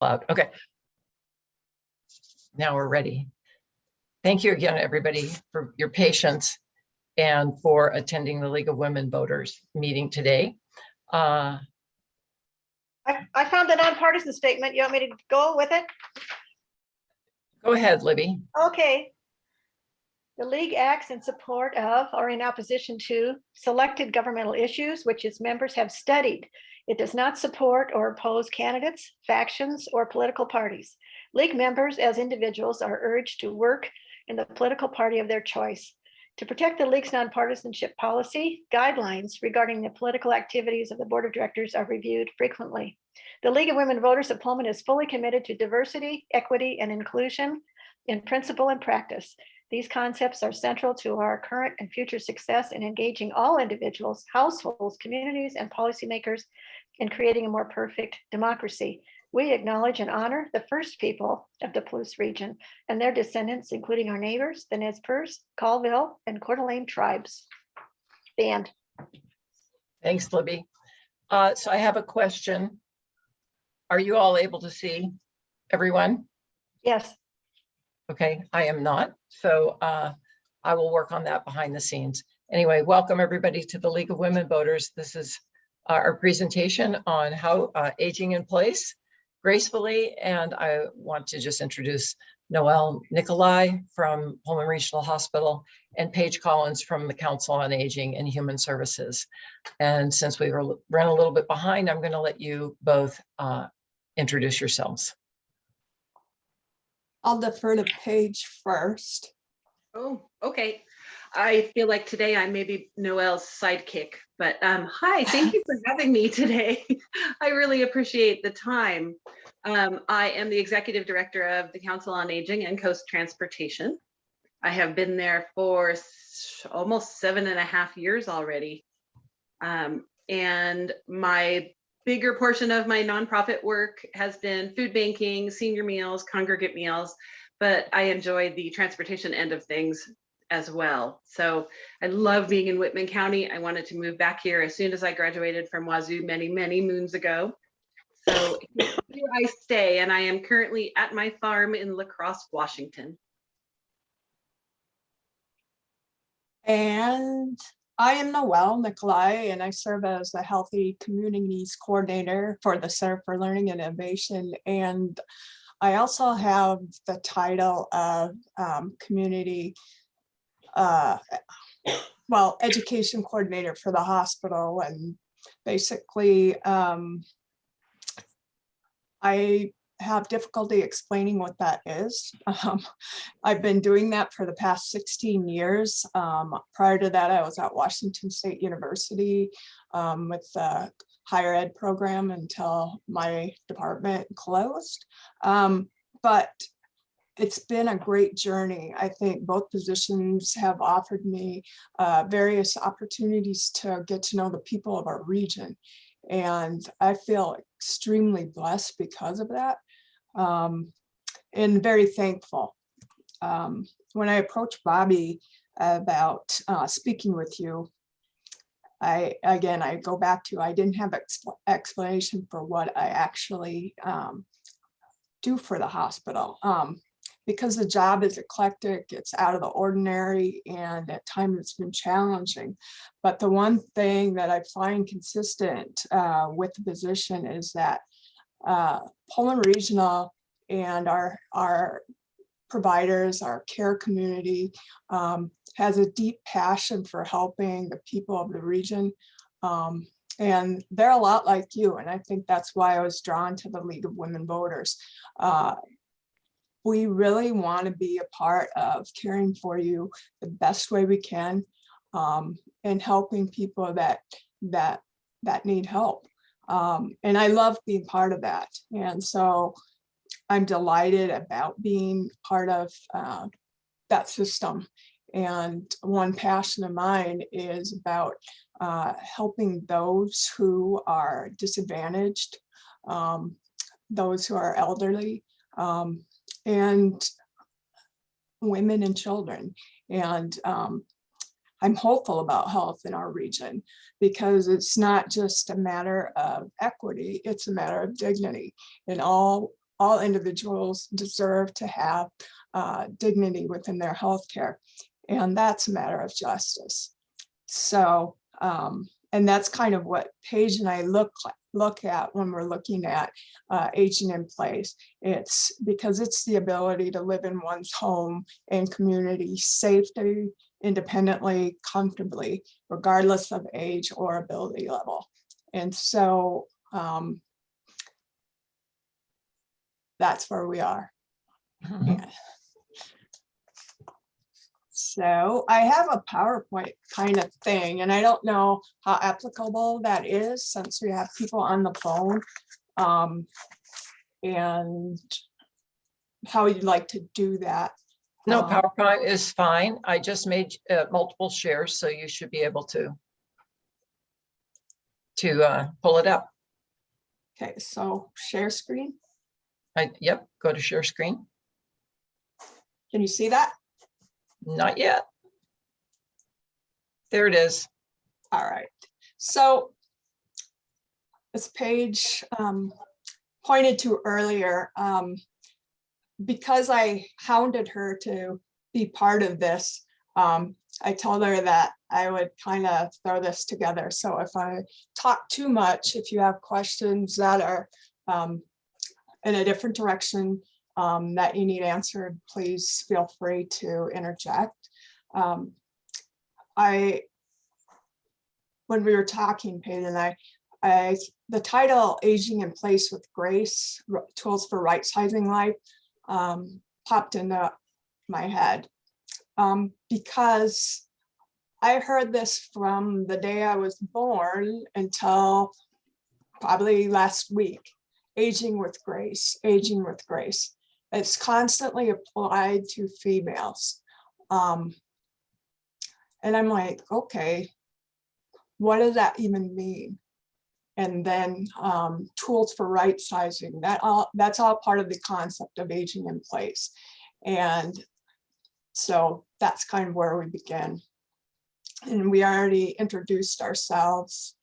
Loud. Okay. Now we're ready. Thank you again, everybody, for your patience and for attending the League of Women Voters meeting today. I found the nonpartisan statement. You want me to go with it? Go ahead, Libby. Okay. The League acts in support of or in opposition to selected governmental issues which its members have studied. It does not support or oppose candidates, factions, or political parties. League members as individuals are urged to work in the political party of their choice. To protect the League's nonpartisanship policy, guidelines regarding the political activities of the Board of Directors are reviewed frequently. The League of Women Voters of Pullman is fully committed to diversity, equity, and inclusion in principle and practice. These concepts are central to our current and future success in engaging all individuals, households, communities, and policymakers in creating a more perfect democracy. We acknowledge and honor the first people of the Palouse region and their descendants, including our neighbors, the Nez Perce, Colville, and Coeur d'Alene tribes. The end. Thanks, Libby. So I have a question. Are you all able to see everyone? Yes. Okay, I am not. So I will work on that behind the scenes. Anyway, welcome everybody to the League of Women Voters. This is our presentation on how aging in place gracefully. And I want to just introduce Noelle Nicolai from Pullman Regional Hospital and Paige Collins from the Council on Aging and Human Services. And since we ran a little bit behind, I'm going to let you both introduce yourselves. I'll defer to Paige first. Oh, okay. I feel like today I may be Noelle's sidekick, but hi, thank you for having me today. I really appreciate the time. I am the Executive Director of the Council on Aging and Coast Transportation. I have been there for almost 7.5 years already. And my bigger portion of my nonprofit work has been food banking, senior meals, congregate meals, but I enjoy the transportation end of things as well. So I love being in Whitman County. I wanted to move back here as soon as I graduated from Wazoo many, many moons ago. So here I stay, and I am currently at my farm in La Crosse, Washington. And I am Noelle Nicolai, and I serve as the Healthy Communities Coordinator for the Center for Learning and Innovation. And I also have the title of Community Education Coordinator for the hospital. And basically, I have difficulty explaining what that is. I've been doing that for the past 16 years. Prior to that, I was at Washington State University with the higher ed program until my department closed. But it's been a great journey. I think both positions have offered me various opportunities to get to know the people of our region. And I feel extremely blessed because of that, and very thankful. When I approached Bobby about speaking with you, I go back to, I didn't have explanation for what I actually do for the hospital. Because the job is eclectic, it's out of the ordinary, and at times it's been challenging. But the one thing that I find consistent with the position is that Pullman Regional and our providers, our care community, has a deep passion for helping the people of the region. And they're a lot like you, and I think that's why I was drawn to the League of Women Voters. We really want to be a part of caring for you the best way we can, and helping people that need help. And I love being part of that. And so I'm delighted about being part of that system. And one passion of mine is about helping those who are disadvantaged, those who are elderly, and women and children. And I'm hopeful about health in our region, because it's not just a matter of equity, it's a matter of dignity. And all all individuals deserve to have dignity within their healthcare, and that's a matter of justice. So, and that's kind of what Paige and I look at when we're looking at aging in place. It's because it's the ability to live in one's home and community safely, independently, comfortably, regardless of age or ability level. And so that's where we are. Yeah. So I have a PowerPoint kind of thing, and I don't know how applicable that is since we have people on the phone, and how you'd like to do that. No, PowerPoint is fine. I just made multiple shares, so you should be able to pull it up. Okay, so share screen. Yep, go to share screen. Can you see that? Not yet. There it is. All right. So this page pointed to earlier, because I hounded her to be part of this, I told her that I would kind of throw this together. So if I talk too much, if you have questions that are in a different direction that you need answered, please feel free to interject. When we were talking, Paige and I, the title "Aging in Place with Grace: Tools for Right Sizing Life" popped into my head because I heard this from the day I was born until probably last week. Aging with grace, aging with grace. It's constantly applied to females. And I'm like, okay, what does that even mean? And then tools for right sizing, that's all part of the concept of aging in place. And so that's kind of where we begin. And we already introduced ourselves.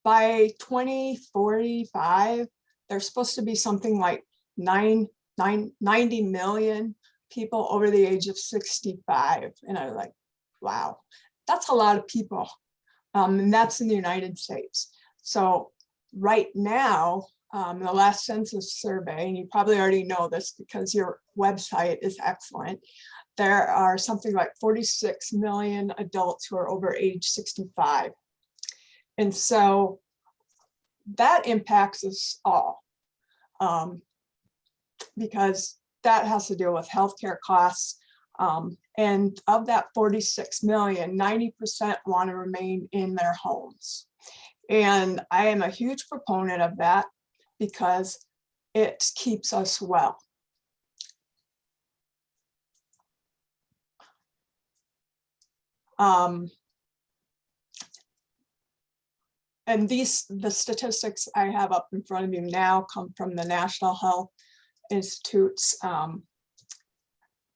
By 2045, there's supposed to be something like 90 million people over the age of 65. And I was like, wow, that's a lot of people. And that's in the United States. So right now, the last census survey, and you probably already know this because your website is excellent, there are something like 46 million adults who are over age 65. And so that impacts us all because that has to do with healthcare costs. And of that 46 million, 90% want to remain in their homes. And I am a huge proponent of that because it keeps us well. And the statistics I have up in front of you now come from the National Health Institutes.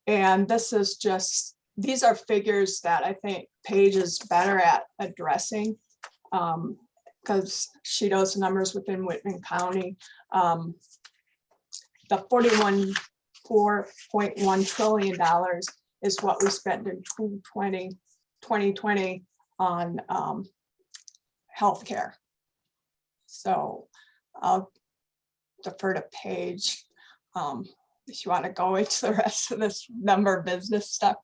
And this is just, these are figures that I think Paige is better at addressing because she does numbers within Whitman County. The $41.1 trillion is what we spent in 2020 on healthcare. So I'll defer to Paige if you want to go into the rest of this number business stuff.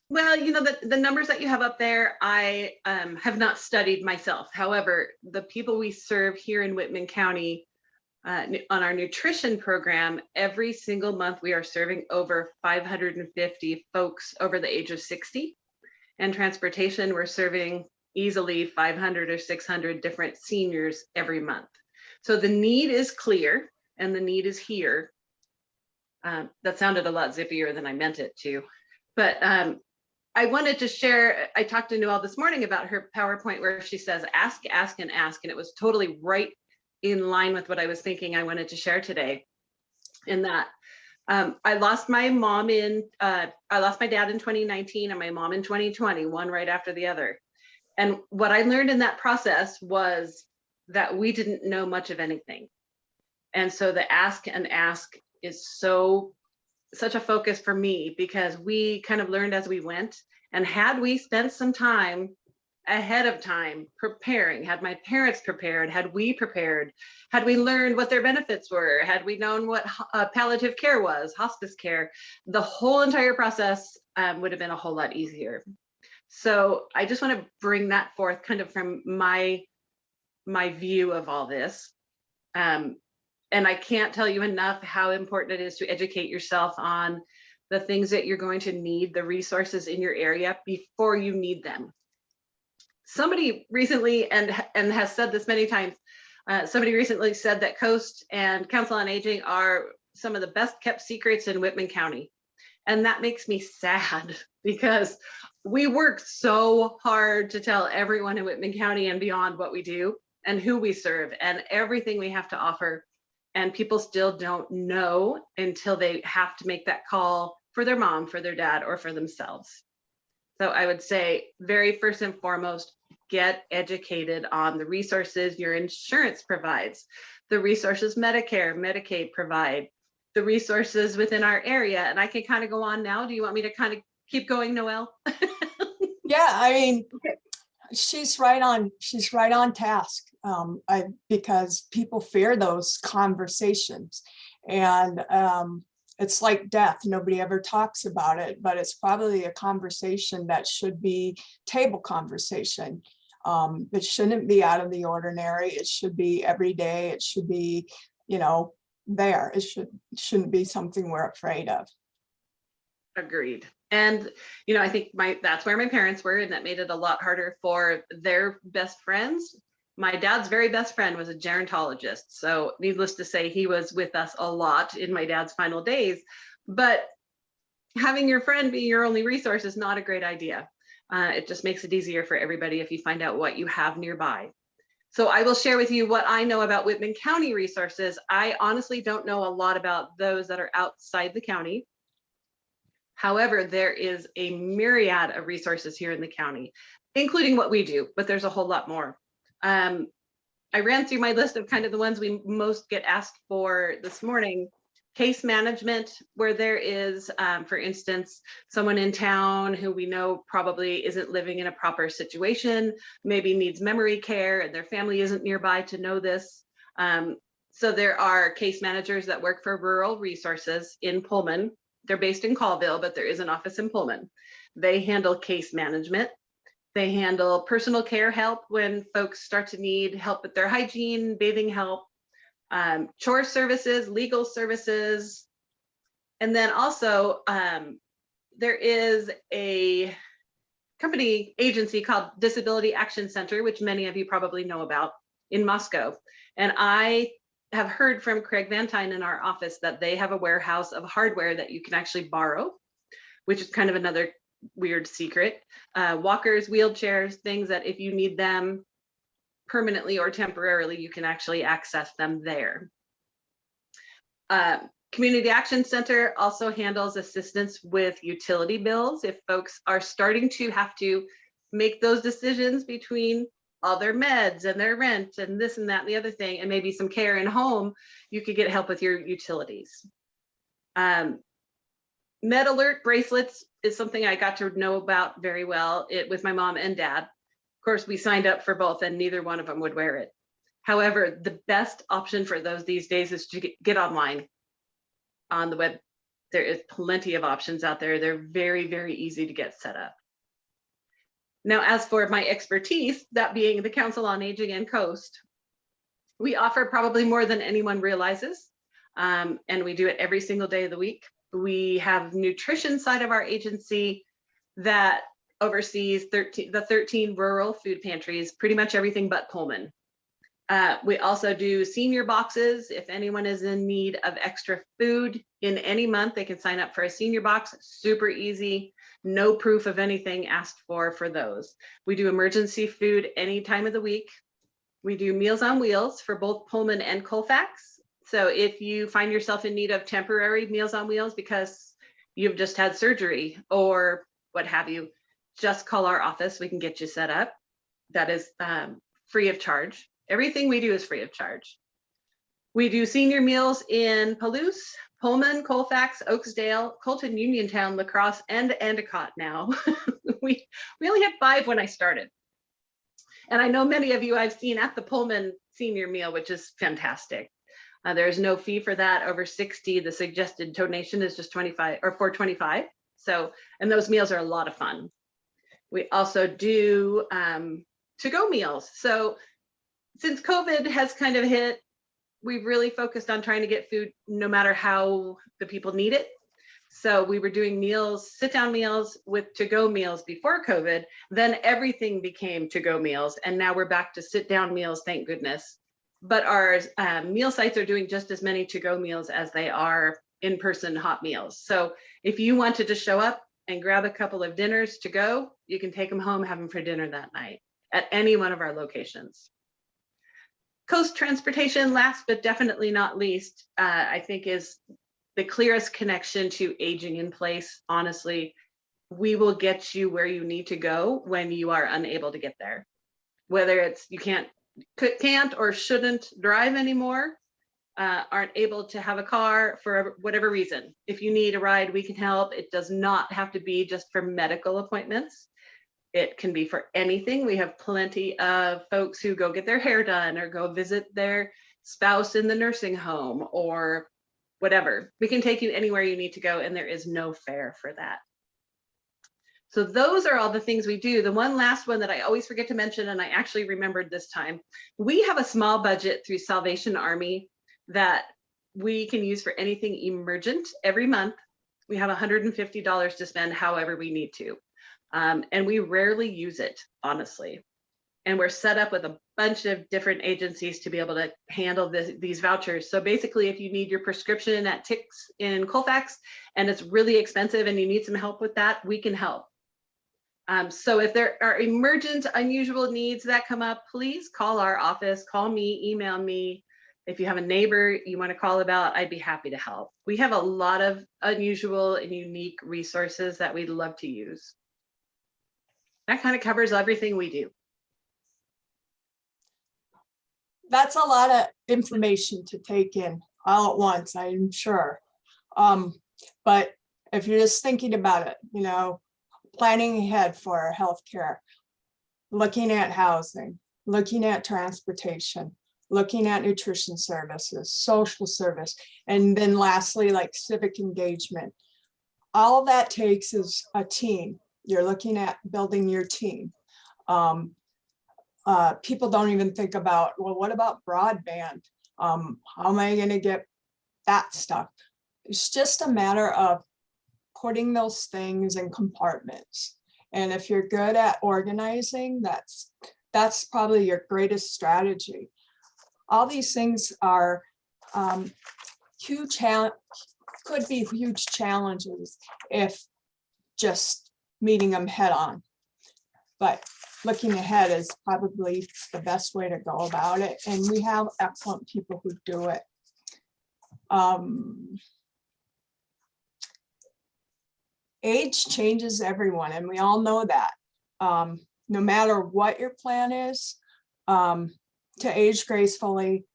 Well, you know, the numbers that you have up there, I have not studied myself. However, the people we serve here in Whitman County on our nutrition program, every single month we are serving over 550 folks over the age of 60. And transportation, we're serving easily 500 or 600 different seniors every month. So the need is clear and the need is here. That sounded a lot zippier than I meant it to, but I wanted to share, I talked to Noelle this morning about her PowerPoint where she says, ask, ask, and ask. And it was totally right in line with what I was thinking I wanted to share today. In that I lost my mom I lost my dad in 2019 and my mom in 2020, one right after the other. And what I learned in that process was that we didn't know much of anything. And so the ask and ask is such a focus for me, because we kind of learned as we went. And had we spent some time ahead of time preparing, had my parents prepared, had we prepared, had we learned what their benefits were, had we known what palliative care was, hospice care, the whole entire process would have been a whole lot easier. So I just want to bring that forth kind of from my view of all this. And I can't tell you enough how important it is to educate yourself on the things that you're going to need, the resources in your area before you need them. Somebody recently, and has said this many times, somebody recently said that Coast and Council on Aging are some of the best kept secrets in Whitman County. And that makes me sad, because we work so hard to tell everyone in Whitman County and beyond what we do and who we serve and everything we have to offer. And people still don't know until they have to make that call for their mom, for their dad, or for themselves. So I would say, very first and foremost, get educated on the resources your insurance provides, the resources Medicare, Medicaid provide, the resources within our area. And I can kind of go on now. Do you want me to kind of keep going, Noelle? Yeah, I mean, she's right on task. Because people fear those conversations, and it's like death. Nobody ever talks about it, but it's probably a conversation that should be table conversation. It shouldn't be out of the ordinary. It should be every day. It should be, there. It shouldn't be something we're afraid of. Agreed. And, I think that's where my parents were, and that made it a lot harder for their best friends. My dad's very best friend was a gerontologist. So needless to say, he was with us a lot in my dad's final days. But having your friend be your only resource is not a great idea. It just makes it easier for everybody if you find out what you have nearby. So I will share with you what I know about Whitman County resources. I honestly don't know a lot about those that are outside the county. However, there is a myriad of resources here in the county, including what we do, but there's a whole lot more. I ran through my list of kind of the ones we most get asked for this morning. Case management, where there is, for instance, someone in town who we know probably isn't living in a proper situation, maybe needs memory care, and their family isn't nearby to know this. So there are case managers that work for Rural Resources in Pullman. They're based in Colville, but there is an office in Pullman. They handle case management. They handle personal care help when folks start to need help with their hygiene, bathing help, chore services, legal services. And then also there is a company agency called Disability Action Center, which many of you probably know about, in Moscow. And I have heard from Craig Van Tyne in our office that they have a warehouse of hardware that you can actually borrow, which is kind of another weird secret. Walkers, wheelchairs, things that if you need them permanently or temporarily, you can actually access them there. Community Action Center also handles assistance with utility bills. If folks are starting to have to make those decisions between all their meds and their rent and this and that and the other thing, and maybe some care in home, you could get help with your utilities. Med Alert bracelets is something I got to know about very well with my mom and dad. Of course, we signed up for both and neither one of them would wear it. However, the best option for those these days is to get online on the web. There is plenty of options out there. They're very, very easy to get set up. Now, as for my expertise, that being the Council on Aging and Coast, we offer probably more than anyone realizes, and we do it every single day of the week. We have nutrition side of our agency that oversees the 13 rural food pantries, pretty much everything but Pullman. We also do senior boxes. If anyone is in need of extra food in any month, they can sign up for a senior box. Super easy, no proof of anything asked for those. We do emergency food any time of the week. We do Meals on Wheels for both Pullman and Colfax. So if you find yourself in need of temporary Meals on Wheels because you've just had surgery or what have you, just call our office. We can get you set up. That is free of charge. Everything we do is free of charge. We do senior meals in Palouse, Pullman, Colfax, Oaksdale, Colton, Uniontown, La Crosse, and Endicott now. we only had 5 when I started. And I know many of you I've seen at the Pullman senior meal, which is fantastic. There's no fee for that. Over 60, the suggested donation is just 25 or $4.25. So, and those meals are a lot of fun. We also do to-go meals. So since COVID has kind of hit, we've really focused on trying to get food no matter how the people need it. So we were doing meals, sit-down meals with to-go meals before COVID, then everything became to-go meals. And now we're back to sit-down meals, thank goodness. But our meal sites are doing just as many to-go meals as they are in-person hot meals. So if you wanted to show up and grab a couple of dinners to go, you can take them home, have them for dinner that night at any one of our locations. Coast transportation, last but definitely not least, I think is the clearest connection to aging in place. Honestly, we will get you where you need to go when you are unable to get there. Whether it's you can't or shouldn't drive anymore, aren't able to have a car for whatever reason. If you need a ride, we can help. It does not have to be just for medical appointments. It can be for anything. We have plenty of folks who go get their hair done or go visit their spouse in the nursing home or whatever. We can take you anywhere you need to go, and there is no fare for that. So those are all the things we do. The one last one that I always forget to mention, and I actually remembered this time, we have a small budget through Salvation Army that we can use for anything emergent every month. We have $150 to spend however we need to. And we rarely use it, honestly. And we're set up with a bunch of different agencies to be able to handle these vouchers. So basically, if you need your prescription at Tix in Colfax and it's really expensive and you need some help with that, we can help. So if there are emergent, unusual needs that come up, please call our office, call me, email me. If you have a neighbor you want to call about, I'd be happy to help. We have a lot of unusual and unique resources that we'd love to use. That kind of covers everything we do. That's a lot of information to take in all at once, I'm sure. But if you're just thinking about it, you know, planning ahead for our healthcare, looking at housing, looking at transportation, looking at nutrition services, social service, and then lastly, like civic engagement. All that takes is a team. You're looking at building your team. People don't even think about, well, what about broadband? How am I going to get that stuff? It's just a matter of putting those things in compartments. And if you're good at organizing, that's probably your greatest strategy. All these things are could be huge challenges if just meeting them head on. But looking ahead is probably the best way to go about it. And we have excellent people who do it. Age changes everyone, and we all know that. No matter what your plan is, to age gracefully,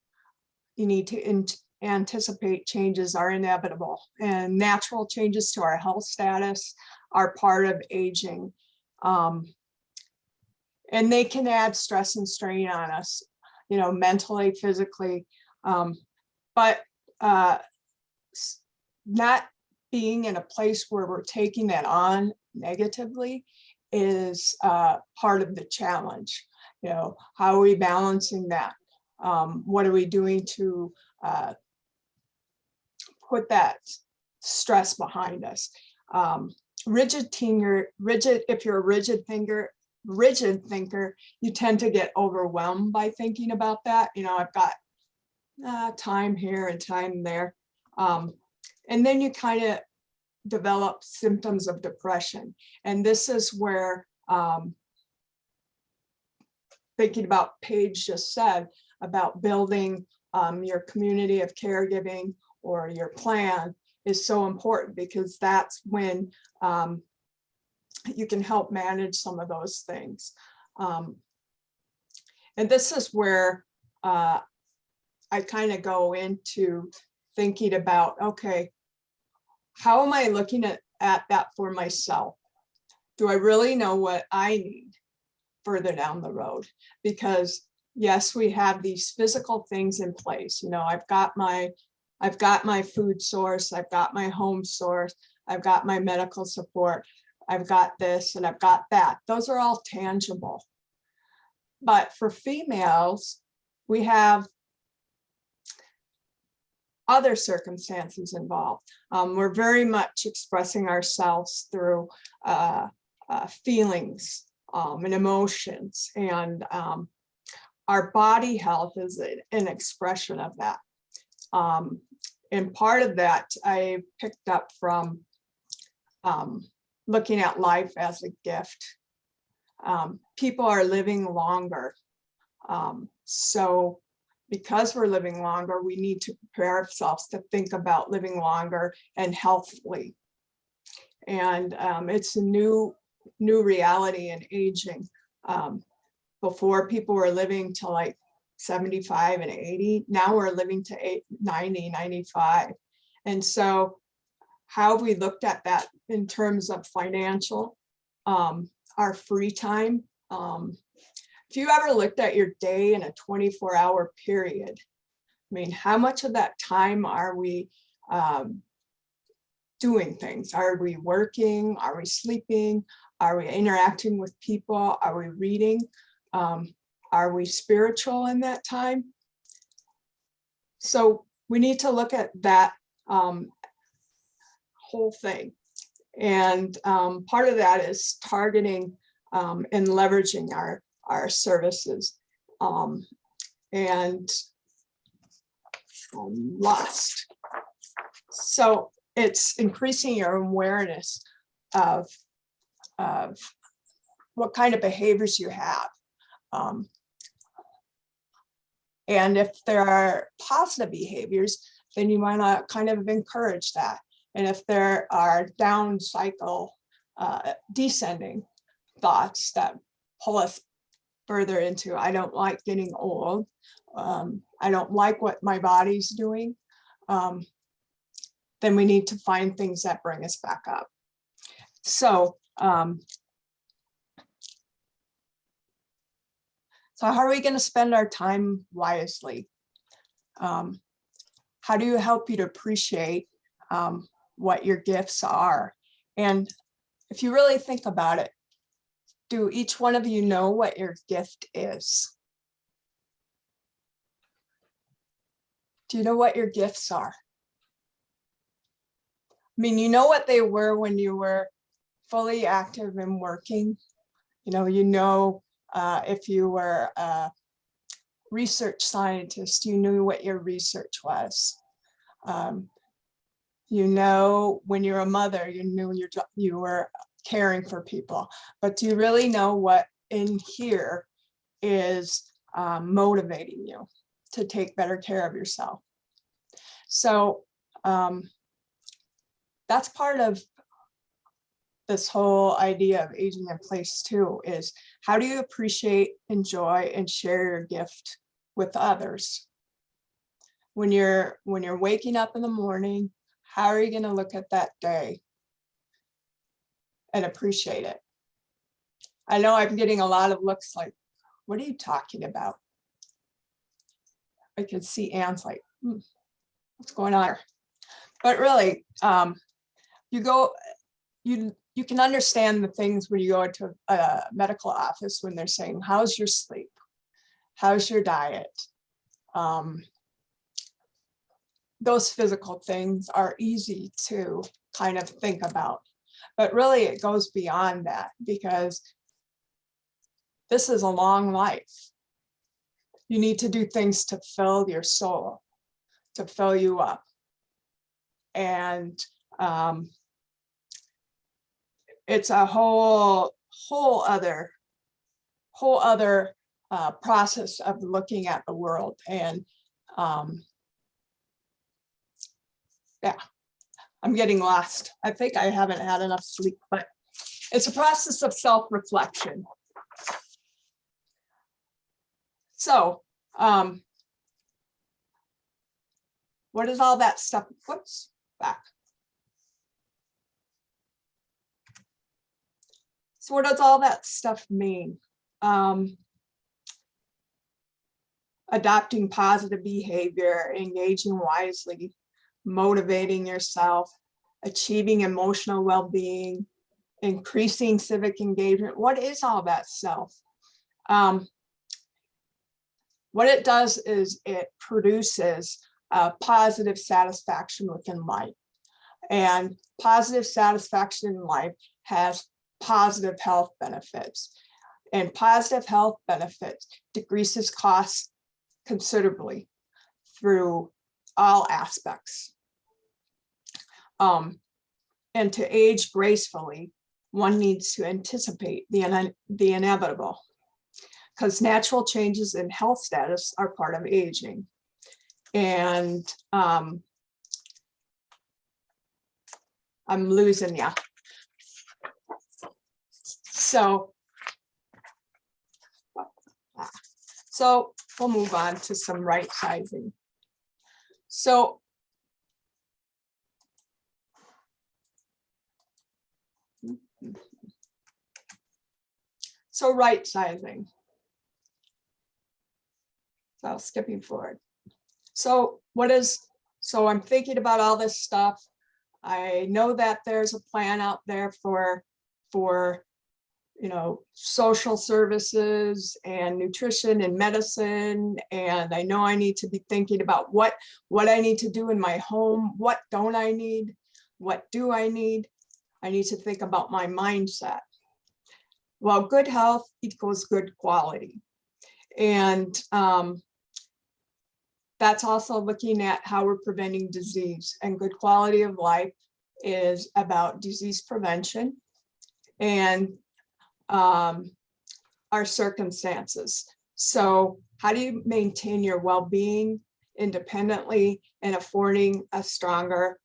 you need to anticipate changes are inevitable, and natural changes to our health status are part of aging. And they can add stress and strain on us, you know, mentally, physically, but not being in a place where we're taking that on negatively is part of the challenge. You know, how are we balancing that? What are we doing to put that stress behind us? If you're a rigid thinker, you tend to get overwhelmed by thinking about that. You know, I've got time here and time there. And then you kind of develop symptoms of depression. And this is where thinking about Paige just said about building your community of caregiving or your plan is so important, because that's when you can help manage some of those things. And this is where I kind of go into thinking about, okay, how am I looking at that for myself? Do I really know what I need further down the road? Because yes, we have these physical things in place. You know, I've got my food source, I've got my home source, I've got my medical support, I've got this and I've got that. Those are all tangible. But for females, we have other circumstances involved. We're very much expressing ourselves through feelings and emotions, and our body health is an expression of that. And part of that I picked up from looking at life as a gift. People are living longer. So because we're living longer, we need to prepare ourselves to think about living longer and healthily. And it's a new reality in aging. Before, people were living to like 75 and 80. Now we're living to 90, 95. And so how have we looked at that in terms of financial, our free time? If you ever looked at your day in a 24-hour period, I mean, how much of that time are we doing things? Are we working? Are we sleeping? Are we interacting with people? Are we reading? Are we spiritual in that time? So we need to look at that whole thing. And part of that is targeting and leveraging our services. And lost. So it's increasing your awareness of what kind of behaviors you have. And if there are positive behaviors, then you want to kind of encourage that. And if there are down cycle, descending thoughts that pull us further into, I don't like getting old, I don't like what my body's doing, then we need to find things that bring us back up. So, so how are we going to spend our time wisely? How do you help you to appreciate what your gifts are? And if you really think about it, do each one of you know what your gift is? Do you know what your gifts are? I mean, you know what they were when you were fully active and working. You know, if you were a research scientist, you knew what your research was. You know, when you're a mother, you knew you were caring for people. But do you really know what in here is motivating you to take better care of yourself? So that's part of this whole idea of aging in place too, is how do you appreciate, enjoy, and share your gift with others? When you're waking up in the morning, how are you going to look at that day and appreciate it? I know I'm getting a lot of looks like, what are you talking about? I could see Anne's like, what's going on? But really, you can understand the things when you go into a medical office when they're saying, how's your sleep? How's your diet? Those physical things are easy to kind of think about, but really it goes beyond that, because this is a long life. You need to do things to fill your soul, to fill you up. And it's a whole other process of looking at the world. And yeah, I'm getting lost. I think I haven't had enough sleep, but it's a process of self-reflection. So what is all that stuff? Whoops, back. So what does all that stuff mean? Adopting positive behavior, engaging wisely, motivating yourself, achieving emotional well-being, increasing civic engagement. What is all that stuff? What it does is it produces positive satisfaction within life. And positive satisfaction in life has positive health benefits. And positive health benefits decreases costs considerably through all aspects. And to age gracefully, one needs to anticipate the inevitable, because natural changes in health status are part of aging. And I'm losing you. So we'll move on to some right sizing. So right sizing. So skipping forward. So I'm thinking about all this stuff. I know that there's a plan out there for social services and nutrition and medicine. And I know I need to be thinking about what I need to do in my home. What don't I need? What do I need? I need to think about my mindset. Well, good health equals good quality. And that's also looking at how we're preventing disease, and good quality of life is about disease prevention and our circumstances. So how do you maintain your well-being independently and affording a stronger,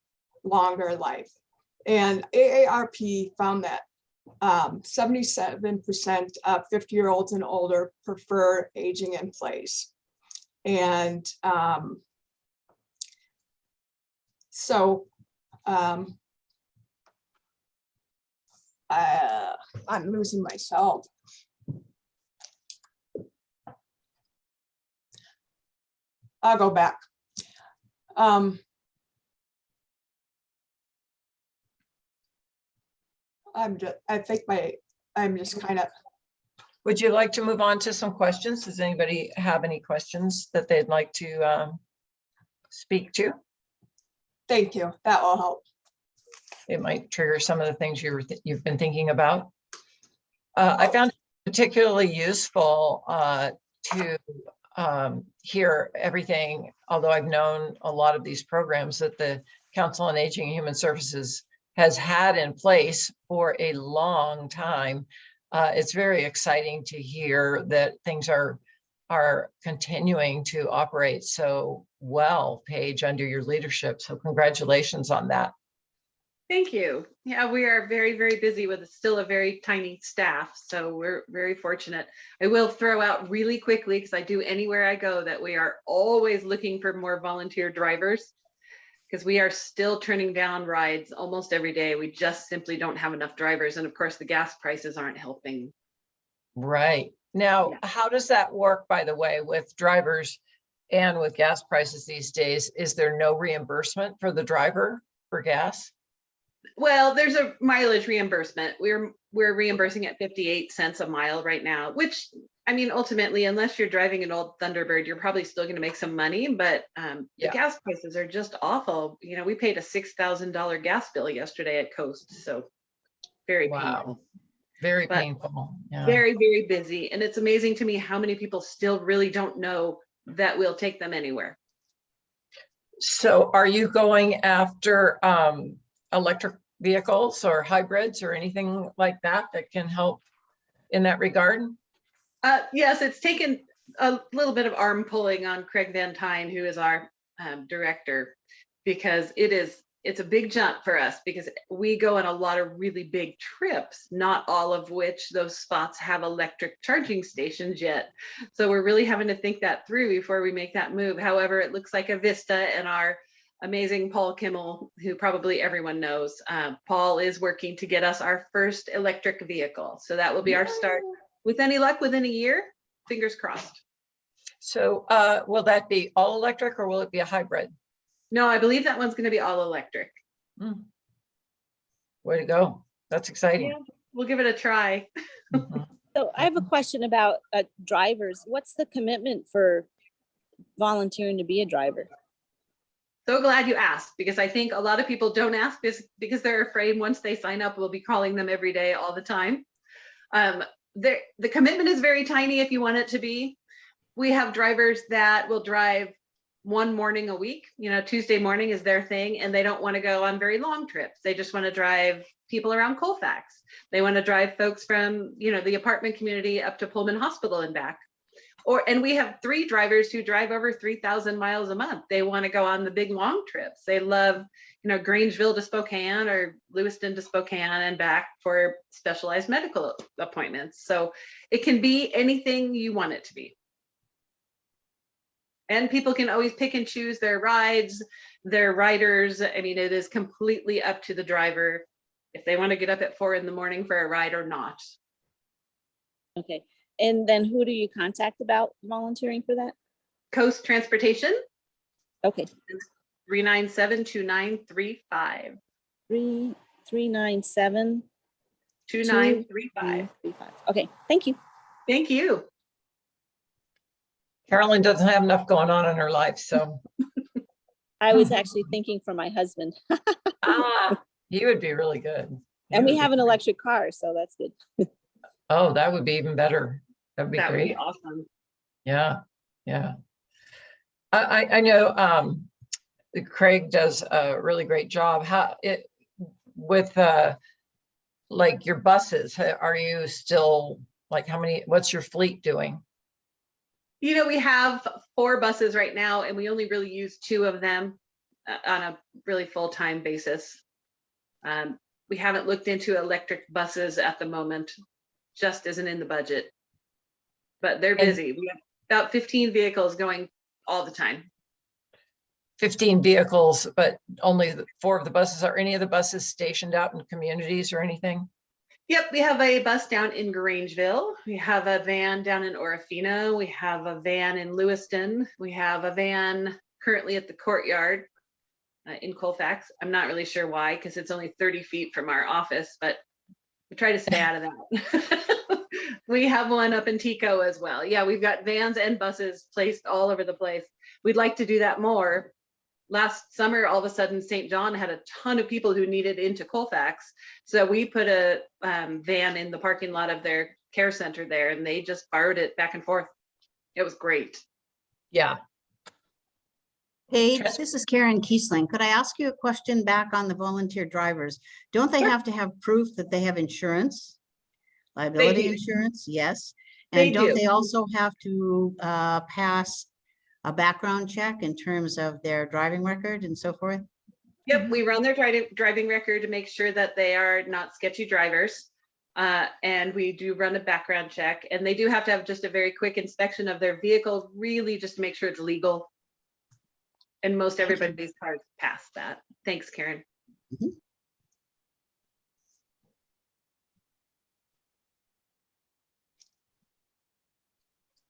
longer life? And AARP found that 77% of 50-year-olds and older prefer aging in place. And I'm losing myself. I'll go back. I'm just kind of. Would you like to move on to some questions? Does anybody have any questions that they'd like to speak to? Thank you. That will help. It might trigger some of the things you've been thinking about. I found it particularly useful to hear everything, although I've known a lot of these programs that the Council on Aging and Human Services has had in place for a long time. It's very exciting to hear that things are continuing to operate so well, Paige, under your leadership. So congratulations on that. Thank you. Yeah, we are very, very busy with still a very tiny staff. So we're very fortunate. I will throw out really quickly, because I do anywhere I go, that we are always looking for more volunteer drivers, because we are still turning down rides almost every day. We just simply don't have enough drivers. And of course, the gas prices aren't helping. Right. Now, Yeah. How does that work, by the way, with drivers and with gas prices these days? Is there no reimbursement for the driver for gas? Well, there's a mileage reimbursement. We're reimbursing at 58 cents a mile right now, which, I mean, ultimately, unless you're driving an old Thunderbird, you're probably still going to make some money, but the gas prices are just awful. You know, we paid a $6,000 gas bill yesterday at Coast, so very painful. Very But painful. Yeah. very, very busy. And it's amazing to me how many people still really don't know that we'll take them anywhere. So are you going after electric vehicles or hybrids or anything like that can help in that regard? Yes, it's taken a little bit of arm pulling on Craig Van Tyne, who is our director, because it's a big jump for us, because we go on a lot of really big trips, not all of which those spots have electric charging stations yet. So we're really having to think that through before we make that move. However, it looks like a Vista and our amazing Paul Kimmel, who probably everyone knows. Paul is working to get us our first electric vehicle. So that will be our start. With any luck, within a year, fingers crossed. So will that be all electric or will it be a hybrid? No, I believe that one's going to be all electric. Way to go. That's exciting. Yeah, we'll give it a try. Mhm. So I have a question about drivers. What's the commitment for volunteering to be a driver? So glad you asked, because I think a lot of people don't ask this because they're afraid once they sign up, we'll be calling them every day, all the time. The commitment is very tiny if you want it to be. We have drivers that will drive one morning a week. You know, Tuesday morning is their thing, and they don't want to go on very long trips. They just want to drive people around Colfax. They want to drive folks from, you know, the apartment community up to Pullman Hospital and back. And we have 3 drivers who drive over 3,000 miles a month. They want to go on the big long trips. They love, you know, Grangeville to Spokane or Lewiston to Spokane and back for specialized medical appointments. So it can be anything you want it to be. And people can always pick and choose their rides, their riders. I mean, it is completely up to the driver if they want to get up at 4 in the morning for a ride or not. Okay. And then who do you contact about volunteering for that? Coast Transportation, Okay. 397-2935. 397 2935. 235. Okay. Thank you. Thank you. Carolyn doesn't have enough going on in her life, so. I was actually thinking for my husband. He would be really good. He And we would have be an great. electric car, so that's good. Oh, that would be even better. That'd be That would great. be awesome. Yeah, yeah. I know Craig does a really great job. How it with like your buses, are you still like how many, what's your fleet doing? You know, we have 4 buses right now, and we only really use 2 of them on a really full-time basis. We haven't looked into electric buses at the moment, just isn't in the budget. But they're busy. We have about 15 vehicles going all the time. 15 vehicles, but only 4 of the buses. Are any of the buses stationed out in communities or anything? Yep, we have a bus down in Grangeville. We have a van down in Orofino. We have a van in Lewiston. We have a van currently at the courtyard in Colfax. I'm not really sure why, because it's only 30 feet from our office, but we try to stay out of that. We have one up in Tico as well. Yeah, we've got vans and buses placed all over the place. We'd like to do that more. Last summer, all of a sudden, St. John had a ton of people who needed into Colfax. So we put a van in the parking lot of their care center there, and they just borrowed it back and forth. It was great. Yeah. Paige, Trans- this is Karen Kiesling. Could I ask you a question back on the volunteer drivers? Don't they Sure. have to have proof that they have insurance? Liability do. insurance, yes. They And don't do. they also have to pass a background check in terms of their driving record and so forth? Yep, we run their driving record to make sure that they are not sketchy drivers. And we do run a background check, and they do have to have just a very quick inspection of their vehicle, really just to make sure it's legal. And most everybody's cars pass that. Thanks, Karen.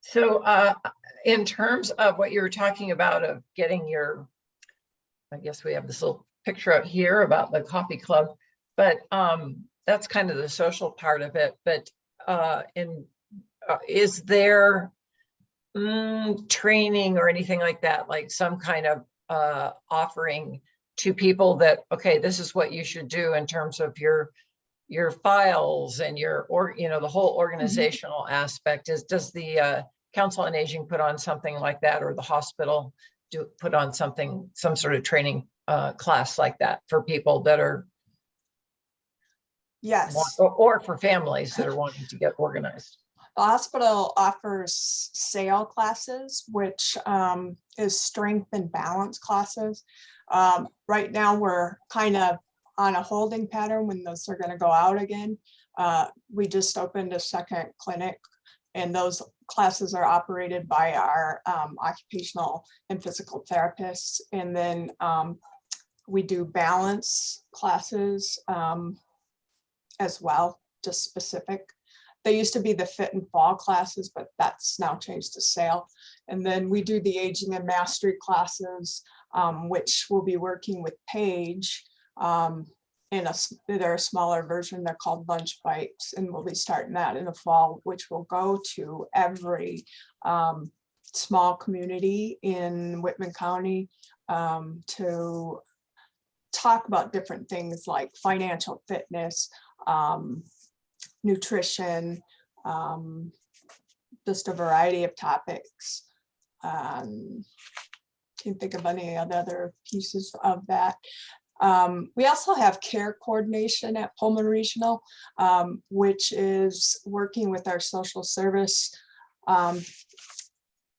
So in terms of what you were talking about of getting your, I guess we have this little picture out here about the coffee club, but that's kind of the social part of it. But is there training or anything like that, like some kind of offering to people that, okay, this is what you should do in terms of your files and your, or you know, the whole organizational aspect? Does the Council on Aging put on something like that, or the hospital put on something, some sort of training class like that for people that are Yes. or for families that are wanting to get organized? The hospital offers SAIL classes, which is strength and balance classes. Right now, we're kind of on a holding pattern when those are going to go out again. We just opened a second clinic And those classes are operated by our occupational and physical therapists. And then we do balance classes as well, just specific. They used to be the fit and fall classes, but that's now changed to SAIL. And then we do the aging and mastery classes, which we'll be working with Paige they're a smaller version. They're called lunch bites, and we'll be starting that in the fall, which will go to every small community in Whitman County to talk about different things like financial fitness, nutrition, just a variety of topics. Can't think of any other pieces of that. We also have care coordination at Pullman Regional, which is working with our social service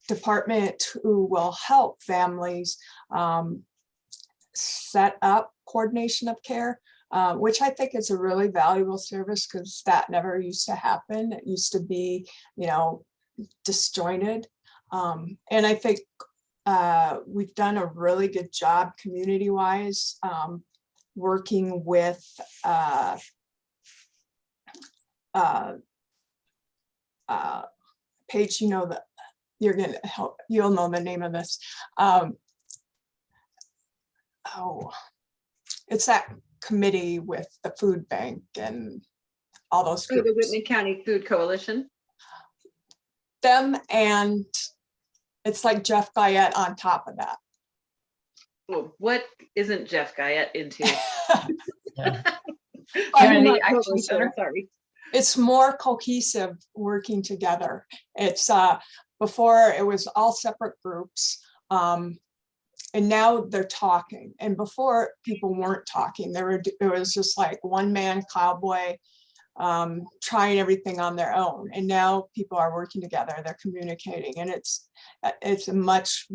department, who will help families set up coordination of care, which I think is a really valuable service, because that never used to happen. It used to be, disjointed. And I think we've done a really good job community-wise, working with Paige, that you're gonna help, you'll know the name of this. It's that committee with the food bank and all those The groups. Whitman County Food Coalition. Them, and it's like Jeff Guyette on top of that. Oh, what isn't Jeff Guyette into? Yeah. I Community mean, Action Center. Sorry. it's more cohesive working together. It's before it was all separate groups. And now they're talking. And before, people weren't talking. It was just like one man cowboy trying everything on their own. And now people are working together, they're communicating, and it's a much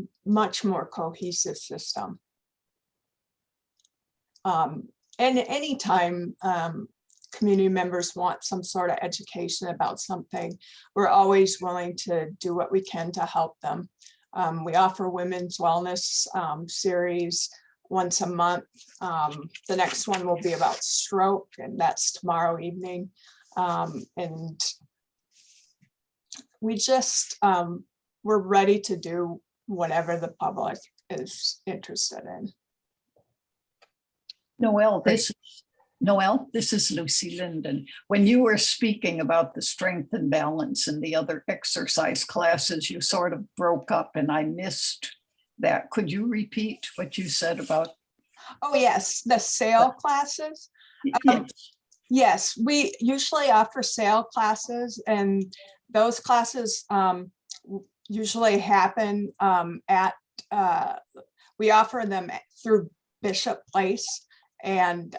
more cohesive system. And anytime community members want some sort of education about something, we're always willing to do what we can to help them. We offer women's wellness series once a month. The next one will be about stroke, and that's tomorrow evening. And we just, we're ready to do whatever the public is interested in. Noelle, this is Lucy Linden. When you were speaking about the strength and balance and the other exercise classes, you sort of broke up and I missed that. Could you repeat what you said about? Oh, yes, the SAIL classes. Yes. Yes, we usually offer SAIL classes, and those classes usually happen we offer them through Bishop Place and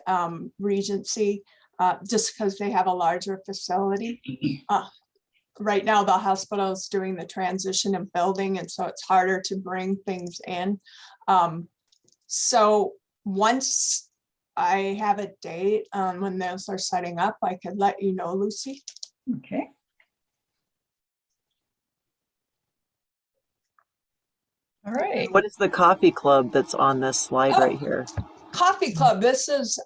Regency, just because they have a larger facility. Right now, the hospital is doing the transition of building, and so it's harder to bring things in. So once I have a date on when those are setting up, I could let you know, Lucy. Okay. All right. What is the coffee club that's on this slide right here? Coffee Club. This is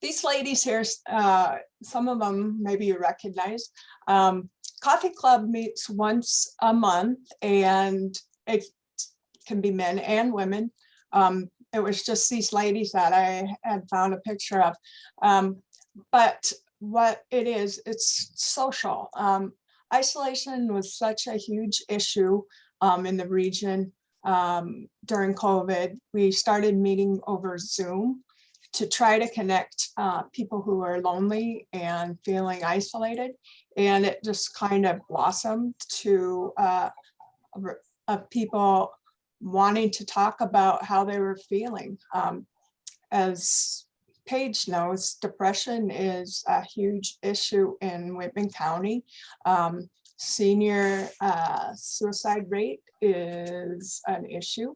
these ladies here. Some of them maybe you recognize. Coffee Club meets once a month, and it can be men and women. It was just these ladies that I had found a picture of. But what it is, it's social. Isolation was such a huge issue in the region during COVID. We started meeting over Zoom to try to connect people who are lonely and feeling isolated. And it just kind of blossomed to people wanting to talk about how they were feeling. As Paige knows, depression is a huge issue in Whitman County. Senior suicide rate is an issue.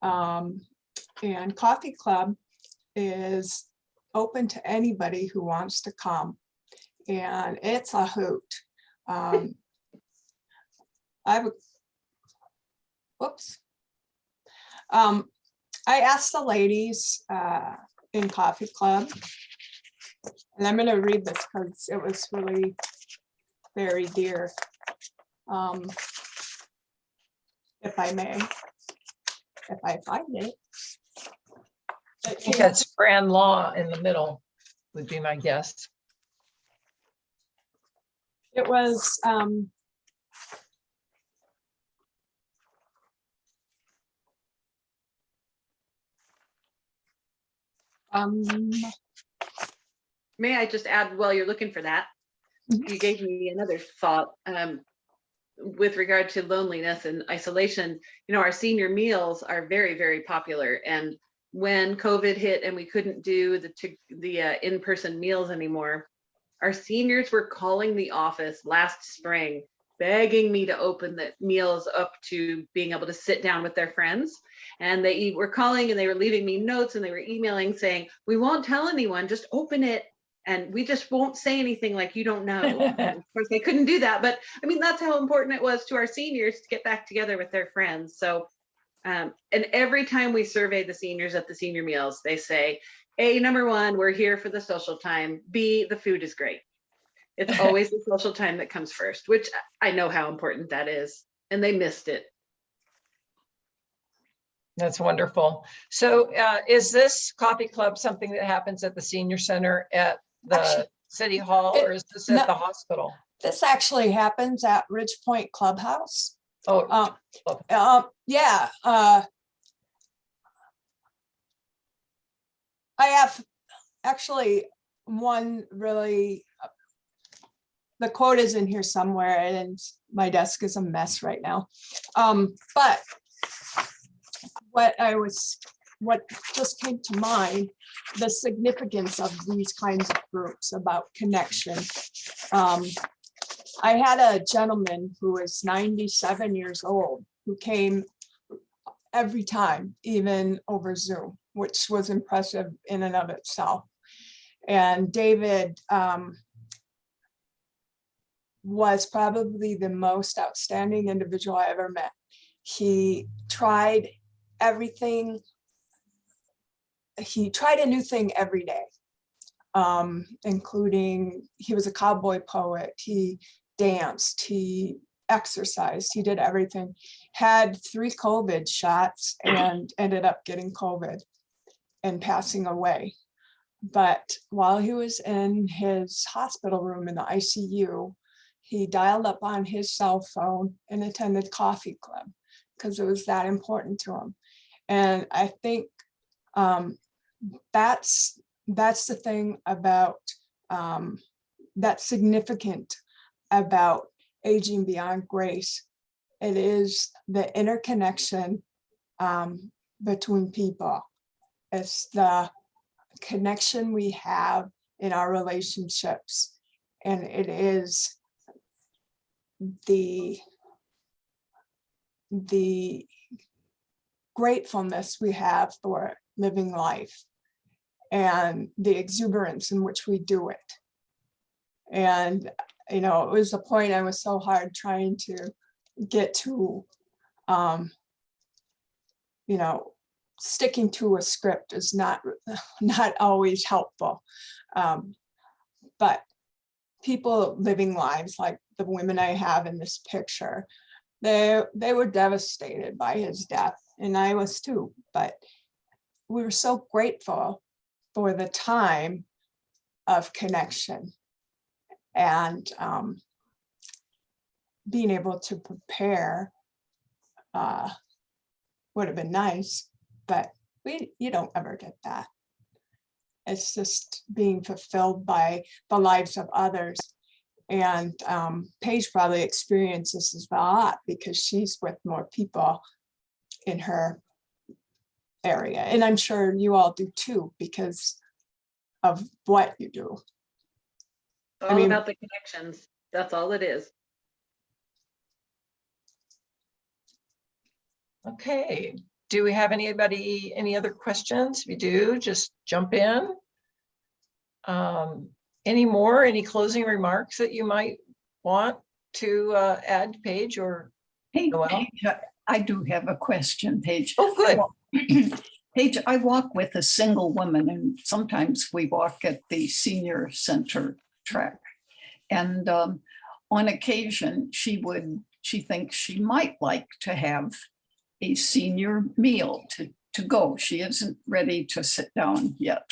And Coffee Club is open to anybody who wants to come. And it's a hoot. I would, whoops. I asked the ladies in Coffee Club, and I'm going to read this because it was really very dear. If I may, if I find it. I think that's Fran Law in the middle would be my guess. It was May I just add, while you're looking for that, Mhm. you gave me another thought with regard to loneliness and isolation. You know, our senior meals are very, very popular. And when COVID hit and we couldn't do the in-person meals anymore, our seniors were calling the office last spring, begging me to open the meals up to being able to sit down with their friends. And they were calling and they were leaving me notes and they were emailing saying, we won't tell anyone, just open it. And we just won't say anything like you don't know. And of course, they couldn't do that. But I mean, that's how important it was to our seniors to get back together with their friends. So, and every time we survey the seniors at the senior meals, they say, A, number one, we're here for the social time. B, the food is great. It's always the social time that comes first, which I know how important that is. And they missed it. That's wonderful. So is this coffee club something that happens at the senior center at the Actually, city hall, or is this at no. the hospital? This actually happens at Ridge Point Clubhouse. Oh, Yeah. I have actually one really, the quote is in here somewhere and my desk is a mess right now. But what just came to mind, the significance of these kinds of groups about connection. I had a gentleman who was 97 years old who came every time, even over Zoom, which was impressive in and of itself. And David was probably the most outstanding individual I ever met. He tried everything. He tried a new thing every day, including he was a cowboy poet. He danced, he exercised, he did everything. Had 3 COVID shots and ended up getting COVID and passing away. But while he was in his hospital room in the ICU, he dialed up on his cell phone and attended Coffee Club because it was that important to him. And I think that's the thing about that's significant about aging beyond grace. It is the interconnection between people. It's the connection we have in our relationships, and it is the gratefulness we have for living life and the exuberance in which we do it. And you know, it was a point I was so hard trying to get to, you know, sticking to a script is not always helpful. But people living lives like the women I have in this picture, they were devastated by his death, and I was too, but we were so grateful for the time of connection and being able to prepare would have been nice, but you don't ever get that. It's just being fulfilled by the lives of others. And Paige probably experiences this a lot because she's with more people in her area. And I'm sure you all do too, because of what you do. It's all about the connections. That's all it is. okay. Do we have any other questions? If you do, just jump in. Any closing remarks that you might want to add, Paige or Hey, Noel? Paige, I do have a question, Paige. Oh, good. Paige, I walk with a single woman and sometimes we walk at the senior center track. And on occasion, she thinks she might like to have a senior meal to go. She isn't ready to sit down yet.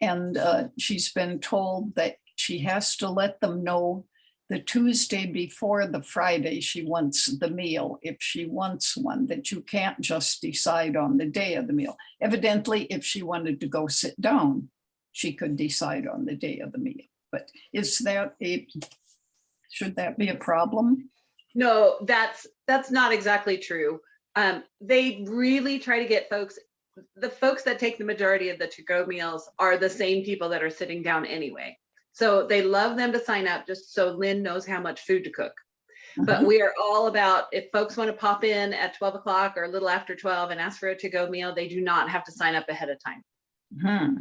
And she's been told that she has to let them know the Tuesday before the Friday she wants the meal, if she wants one, that you can't just decide on the day of the meal. Evidently, if she wanted to go sit down, she could decide on the day of the meal. But should that be a problem? No, that's not exactly true. They really try to get the folks that take the majority of the to-go meals are the same people that are sitting down anyway. So they love them to sign up just so Lynn knows how much food to cook. But we are all about, if folks want to pop in at 12 o'clock or a little after 12 and ask for a to-go meal, they do not have to sign up ahead of time.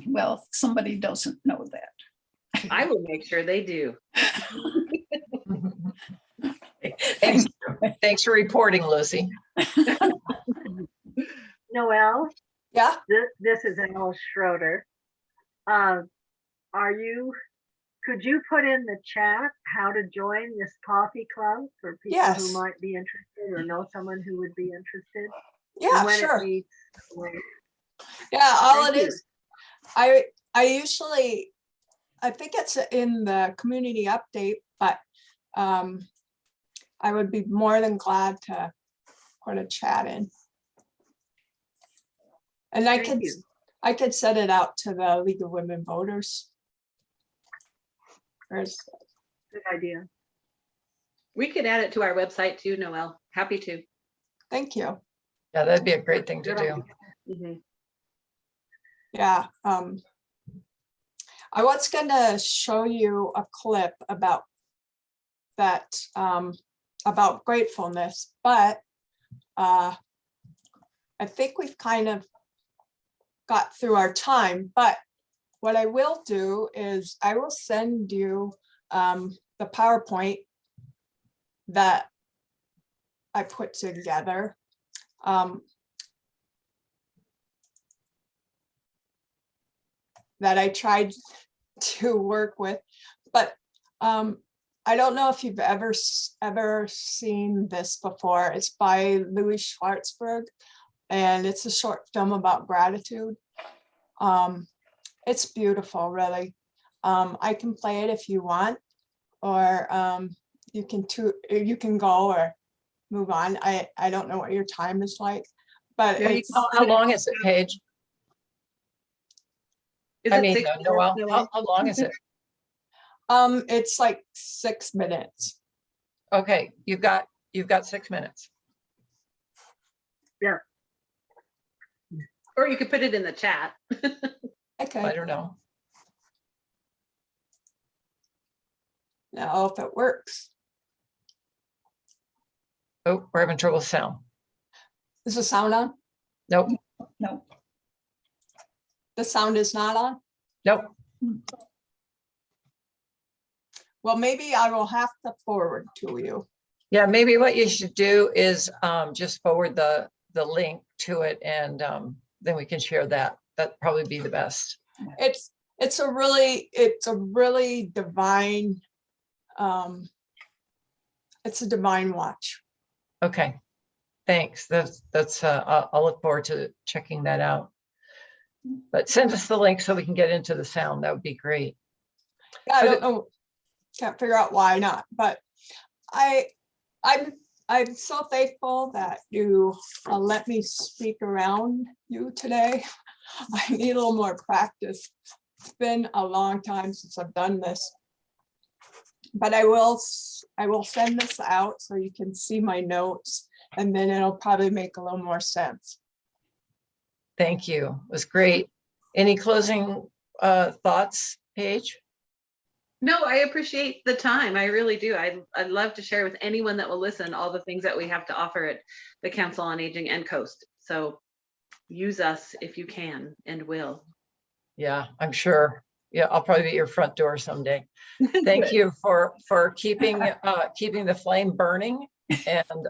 Well, somebody doesn't know that. I will make sure they do. Thanks for reporting, Lucy. Noelle, Yeah, this is Alice Schroeder. Could you put in the chat how to join this coffee club for people Yes. who might be interested or know someone who would be interested? yeah, And when sure. it meets, when- Yeah, all Thank it you. is, I think it's in the community update, but I would be more than glad to put a chat in. And Thank you. I could set it out to the League of Women Voters. Good idea. We could add it to our website too, Noelle. Happy to. Thank you. Yeah, that'd be a great thing to Good do. idea. Mhm. Yeah. I was gonna show you a clip about that, about gratefulness, but I think we've kind of got through our time, but what I will do is I will send you the PowerPoint that I put together. That I tried to work with, but I don't know if you've ever seen this before. It's by Louis Schwartzberg, and it's a short film about gratitude. It's beautiful, really. I can play it if you want, or you can go or move on. I don't know what your time is like, but Yeah, you it's, How long is it, Paige? Is I it mean, 6 Noel, minutes, how long is it? it's like 6 minutes. Okay, you've got 6 minutes. Or you could put it in the chat. I Okay, don't know. now if it works. Oh, we're having trouble with sound. Is the sound on? Nope, No. The sound is not on? nope. Well, maybe I will have to forward to you. Yeah, maybe what you should do is just forward the link to it, and then we can share that. That'd probably be the best. It's a really divine, it's a divine watch. Okay, thanks. That's I'll look forward to checking that out. But send us the link so we can get into the sound. That would be great. Yeah, I don't know, can't figure out why not, but I'm so thankful that you let me speak around you today. I need a little more practice. It's been a long time since I've done this. But I will send this out so you can see my notes, and then it'll probably make a little more sense. Thank you. It was great. Any closing thoughts, Paige? No, I appreciate the time. I really do. I'd love to share with anyone that will listen all the things that we have to offer at the Council on Aging and Coast. So use us if you can and will. Yeah, I'm sure. Yeah, I'll probably be at your front door someday. Thank you for keeping the flame burning and,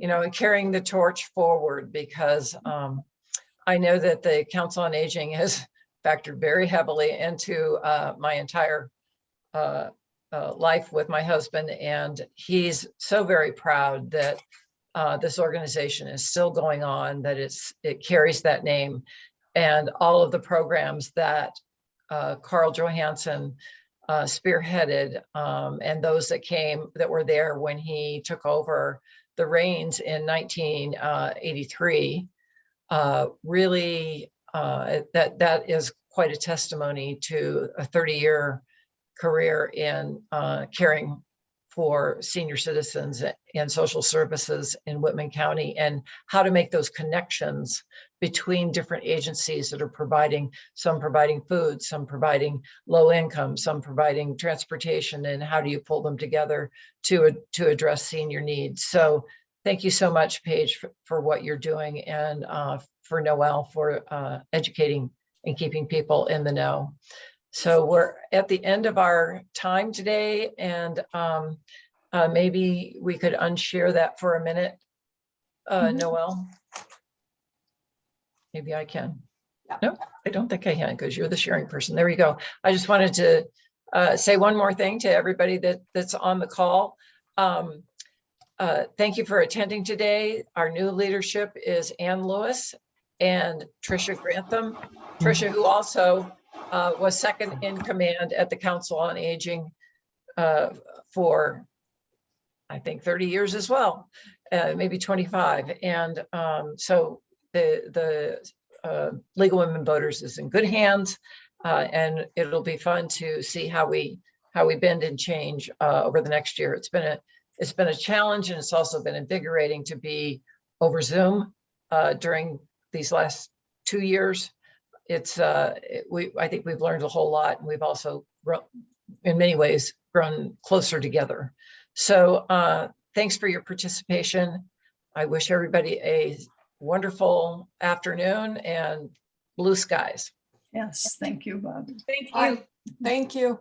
and carrying the torch forward, because I know that the Council on Aging has factored very heavily into my entire life with my husband, and he's so very proud that this organization is still going on, that it carries that name, and all of the programs that Carl Johansson spearheaded, and those that were there when he took over the reins in 1983, really, that is quite a testimony to a 30-year career in caring for senior citizens and social services in Whitman County, and how to make those connections between different agencies that are some providing food, some providing low income, some providing transportation, and how do you pull them together to address senior needs. So thank you so much, Paige, for what you're doing, and for Noel for educating and keeping people in the know. So we're at the end of our time today, and maybe we could unshare that for a minute, Noel. Maybe I can. Yeah. No, I don't think I can, because you're the sharing person. There you go. I just wanted to say one more thing to everybody that's on the call. Thank you for attending today. Our new leadership is Ann Lewis and Tricia Grantham. Tricia, who also was second in command at the Council on Aging for, I think, 30 years as well, maybe 25. And so the League of Women Voters is in good hands, and it'll be fun to see how we bend and change over the next year. It's been a challenge, and it's also been invigorating to be over Zoom during these last 2 years. I think we've learned a whole lot, and we've also in many ways grown closer together. So thanks for your participation. I wish everybody a wonderful afternoon and blue skies. Yes, thank you, Bob. Thank you. Hi. Thank you.